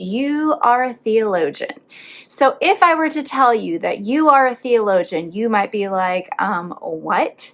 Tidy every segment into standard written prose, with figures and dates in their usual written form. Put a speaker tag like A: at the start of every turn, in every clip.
A: You are a theologian. So if I were to tell you that you are a theologian, you might be like, what?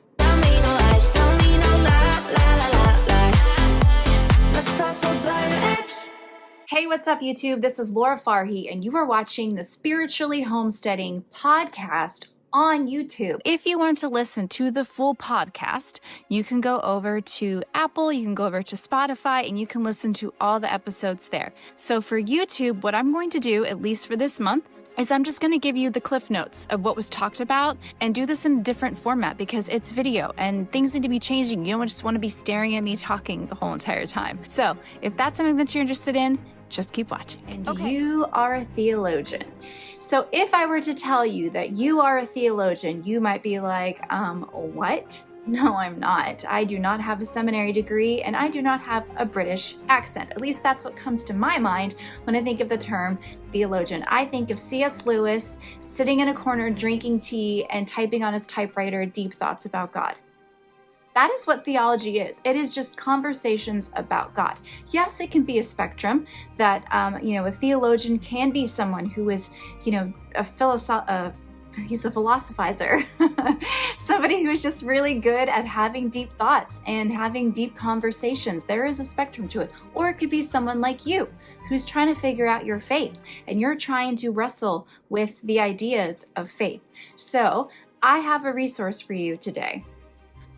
A: Hey, what's up, YouTube? This is Laura Farhi, and you are watching the Spiritually Homesteading podcast on YouTube. If you want to listen to the full podcast, you can go over to Apple, you can go over to Spotify, and you can listen to all the episodes there. So for YouTube, what I'm going to do, at least for this month, is I'm just going to give you the cliff notes of what was talked about and do this in a different format because it's video and things need to be changing. You don't just want to be staring at me talking the whole entire time. So if that's something that you're interested in, just keep watching. And you are a theologian. So if I were to tell you that you are a theologian, you might be like, what? No, I'm not. I do not have a seminary degree and I do not have a British accent. At least that's what comes to my mind when I think of the term theologian. I think of C.S. Lewis sitting in a corner drinking tea and typing on his typewriter deep thoughts about God. That is what theology is. It is just conversations about God. Yes, it can be a spectrum that, a theologian can be someone who is, he's a philosophizer, somebody who is just really good at having deep thoughts and having deep conversations. There is a spectrum to it. Or it could be someone like you who's trying to figure out your faith and you're trying to wrestle with the ideas of faith. So I have a resource for you today.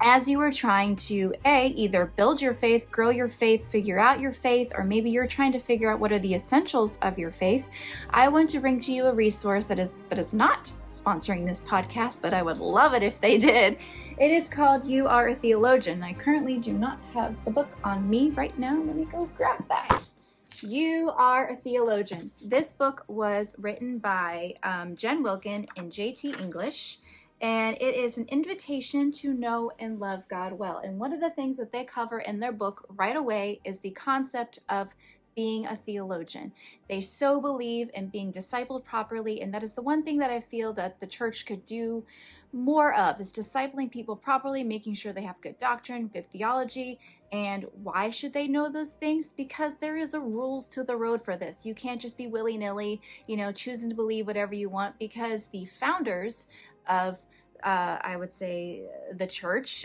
A: As you are trying to either build your faith, grow your faith, figure out your faith, or maybe you're trying to figure out what are the essentials of your faith, I want to bring to you a resource that is not sponsoring this podcast, but I would love it if they did. It is called You Are a Theologian. I currently do not have the book on me right now. Let me go grab that. You Are a Theologian. This book was written by Jen Wilkin in JT English. And it is an invitation to know and love God well. And one of the things that they cover in their book right away is the concept of being a theologian. They so believe in being discipled properly. And that is the one thing that I feel that the church could do more of, is discipling people properly, making sure they have good doctrine, good theology. And why should they know those things? Because there is a rules to the road for this. You can't just be willy-nilly, choosing to believe whatever you want, because the founders of I would say the church,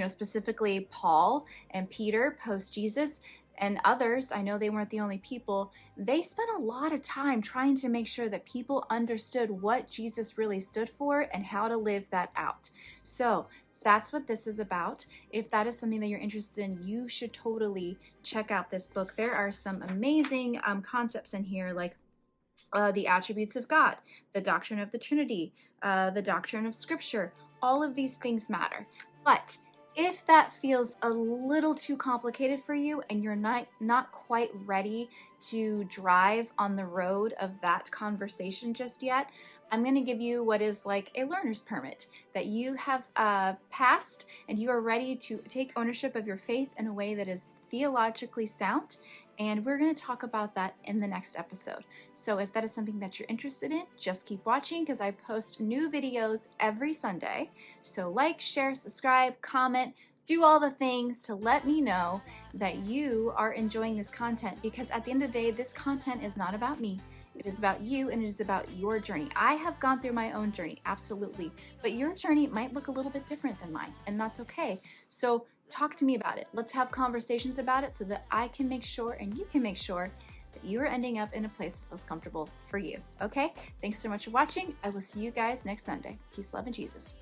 A: specifically Paul and Peter post-Jesus and others, I know they weren't the only people, they spent a lot of time trying to make sure that people understood what Jesus really stood for and how to live that out. So that's what this is about. If that is something that you're interested in, you should totally check out this book. There are some amazing concepts in here, like the attributes of God, the doctrine of the Trinity, the doctrine of Scripture. All of these things matter. But if that feels a little too complicated for you and you're not quite ready to drive on the road of that conversation just yet, I'm going to give you what is like a learner's permit that you have passed, and you are ready to take ownership of your faith in a way that is theologically sound. And we're going to talk about that in the next episode. So if that is something that you're interested in, just keep watching, because I post new videos every Sunday. So like, share, subscribe, comment, do all the things to let me know that you are enjoying this content, because at the end of the day, this content is not about me. It is about you, and it is about your journey. I have gone through my own journey, absolutely. But your journey might look a little bit different than mine, and that's okay. So talk to me about it. Let's have conversations about it so that I can make sure, and you can make sure, that you are ending up in a place that feels comfortable for you. Okay? Thanks so much for watching. I will see you guys next Sunday. Peace, love, and Jesus.